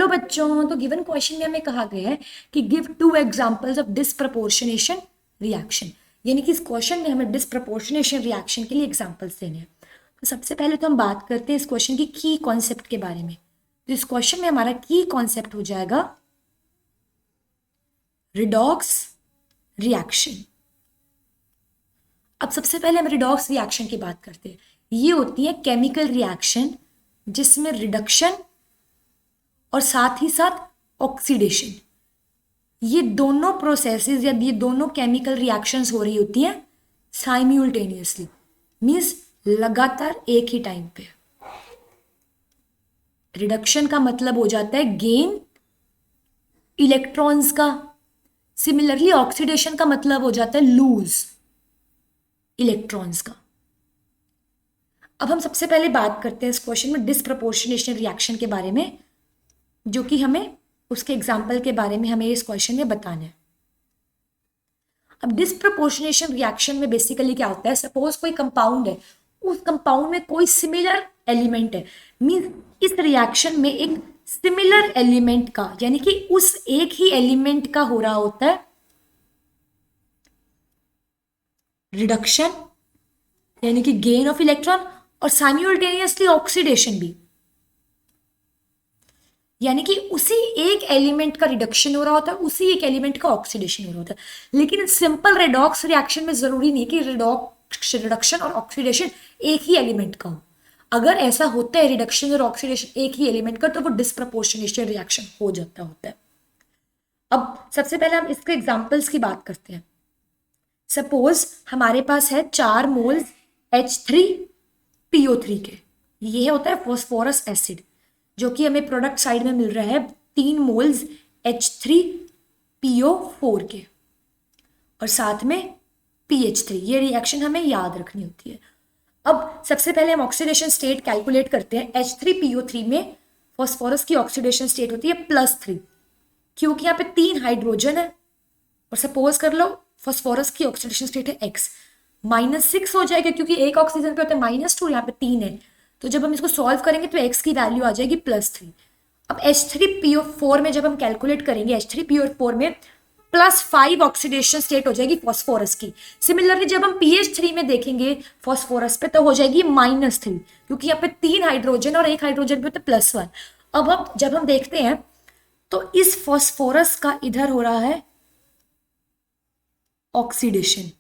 Hello बच्चों, तो given question में हमें कहा गया है कि give 2 examples of disproportionation reaction, यानी कि इस क्वेश्चन में हमें डिस्प्रपोर्शनेशन रिएक्शन के लिए एग्जांपल्स देने हैं। तो सबसे पहले तो हम बात करते हैं इस क्वेश्चन की की कॉन्सेप्ट के बारे में। तो इस क्वेश्चन में हमारा की कॉन्सेप्ट हो जाएगा रिडॉक्स रिएक्शन। अब सबसे पहले हम रिडॉक्स रिएक्शन की बात करते हैं। ये होती है केमिकल रिएक्शन जिसमें रिडक्शन और साथ ही साथ ऑक्सीडेशन, ये दोनों प्रोसेसेस या ये दोनों केमिकल रिएक्शंस हो रही होती हैं साइमल्टेनियसली, मींस लगातार एक ही टाइम पे। रिडक्शन का मतलब हो जाता है गेन इलेक्ट्रॉन्स का, सिमिलरली ऑक्सीडेशन का मतलब हो जाता है लूज इलेक्ट्रॉन्स का। अब हम सबसे पहले बात करते हैं इस क्वेश्चन में डिस्प्रपोर्शनेशन रिएक्शन के बारे में, जो कि हमें उसके एग्जाम्पल के बारे में हमें इस क्वेश्चन में बताना है। अब डिस्प्रपोर्शनेशन रिएक्शन में बेसिकली क्या होता है, सपोज कोई कंपाउंड है, उस कंपाउंड में कोई सिमिलर एलिमेंट है, मींस इस रिएक्शन में एक सिमिलर एलिमेंट का, यानी कि उस एक ही एलिमेंट का हो रहा होता है रिडक्शन, यानी कि गेन ऑफ इलेक्ट्रॉन, और साइमल्टेनियसली ऑक्सीडेशन भी, यानी कि उसी एक एलिमेंट का रिडक्शन हो रहा होता है, उसी एक एलिमेंट का ऑक्सीडेशन हो रहा होता है। लेकिन सिंपल रेडॉक्स रिएक्शन में जरूरी नहीं कि रिडक्शन और ऑक्सीडेशन एक ही एलिमेंट का हो। अगर ऐसा होता है रिडक्शन और ऑक्सीडेशन एक ही एलिमेंट का, तो वो डिस्प्रपोर्शनेशन रिएक्शन हो जाता होता है। अब सबसे पहले हम इसके एग्जाम्पल्स की बात करते हैं। सपोज हमारे पास है 4 मोल्स H3PO3 के, ये होता है फॉस्फोरस एसिड, जो कि हमें प्रोडक्ट साइड में मिल रहा है 3 मोल्स H3PO4 के, और साथ में PH3। ये रिएक्शन हमें याद रखनी होती है। अब सबसे पहले हम ऑक्सीडेशन स्टेट कैलकुलेट करते हैं। H3PO3 में फॉस्फोरस की ऑक्सीडेशन स्टेट होती है +3, क्योंकि यहाँ पे 3 हाइड्रोजन है, और सपोज कर लो फॉस्फोरस की ऑक्सीडेशन स्टेट है X, -6 हो जाएगा क्योंकि एक ऑक्सीजन पे होता है -2, यहाँ पे 3 है। तो जब हम इसको सॉल्व करेंगे तो x की वैल्यू आ जाएगी +3। अब H3PO4 में जब हम कैलकुलेट करेंगे, H3PO4 में +5 ऑक्सीडेशन स्टेट हो जाएगी फॉस्फोरस की। सिमिलरली जब हम PH3 में देखेंगे फॉस्फोरस पे, तो हो जाएगी -3, क्योंकि यहाँ पे 3 हाइड्रोजन और एक हाइड्रोजन पे होता है +1। अब जब हम देखते हैं तो इस फॉस्फोरस का इधर हो रहा है ऑक्सीडेशन,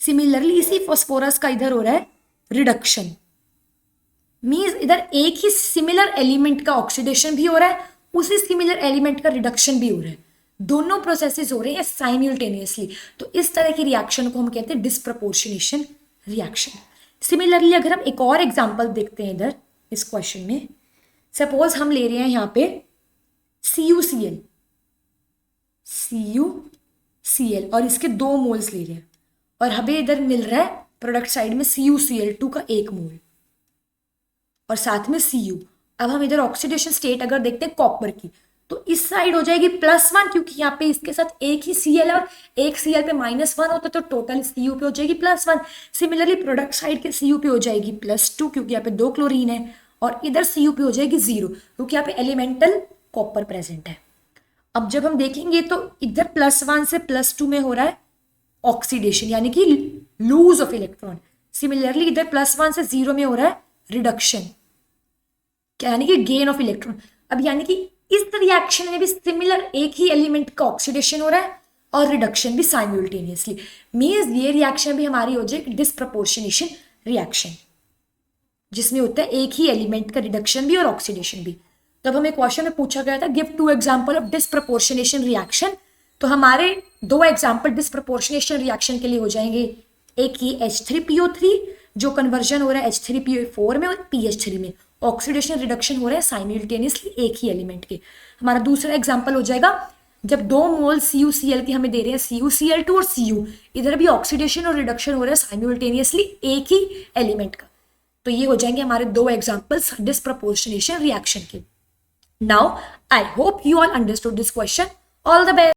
सिमिलरली इसी फॉस्फोरस का इधर हो रहा है रिडक्शन, मींस इधर एक ही सिमिलर एलिमेंट का ऑक्सीडेशन भी हो रहा है, उसी सिमिलर एलिमेंट का रिडक्शन भी हो रहा है, दोनों प्रोसेसेस हो रहे हैं साइमल्टेनियसली। तो इस तरह की रिएक्शन को हम कहते हैं डिस्प्रपोर्शनेशन रिएक्शन। सिमिलरली अगर हम एक और एग्जांपल देखते हैं इधर इस क्वेश्चन में, सपोज हम ले रहे हैं यहाँ पे CuCl और इसके 2 मोल्स ले रहे हैं, और हमें इधर मिल रहा है प्रोडक्ट साइड में CuCl2 का 1 मोल और साथ में Cu। अब हम इधर ऑक्सीडेशन स्टेट अगर देखते हैं कॉपर की, तो इस साइड हो जाएगी +1, क्योंकि यहाँ पे इसके साथ एक ही Cl और एक Cl पे -1 होता है, तो टोटल Cu पे हो जाएगी +1। सिमिलरली प्रोडक्ट साइड के Cu पे हो जाएगी +2, क्योंकि यहाँ पे 2 क्लोरीन है, और इधर Cu पे हो जाएगी 0, क्योंकि यहाँ पे एलिमेंटल कॉपर प्रेजेंट है। अब जब हम देखेंगे तो इधर +1 से +2 में हो रहा है ऑक्सीडेशन, यानी कि लूज ऑफ इलेक्ट्रॉन। सिमिलरली इधर +1 से 0 में हो रहा है रिडक्शन, यानी कि गेन ऑफ इलेक्ट्रॉन। अब यानी कि इस रिएक्शन में भी सिमिलर एक ही एलिमेंट का ऑक्सीडेशन हो रहा है और रिडक्शन भी साइमल्टेनियसली, मींस ये रिएक्शन भी हमारी हो जाएगी डिस्प्रपोर्शनेशन रिएक्शन, जिसमें होता है एक ही एलिमेंट का रिडक्शन भी और ऑक्सीडेशन भी। तब हमें क्वेश्चन में पूछा गया था give 2 example of disproportionation reaction, तो हमारे 2 एग्जांपल डिस्प्रपोर्शनेशन रिएक्शन के लिए हो जाएंगे। एक ही H3PO3 जो कन्वर्जन हो रहा है H3PO4 में, और PH3 में ऑक्सीडेशन रिडक्शन हो रहा है साइमल्टेनियसली एक ही एलिमेंट के। हमारा दूसरा एग्जांपल हो जाएगा जब 2 मोल CuCl के हमें दे रहे हैं CuCl2 और Cu, इधर भी ऑक्सीडेशन और रिडक्शन हो रहा है साइमल्टेनियसली एक ही एलिमेंट का। तो ये हो जाएंगे हमारे 2 एग्जांपल्स डिस्प्रपोर्शनेशन रिएक्शन के। Now, I hope you all understood this question. All the best.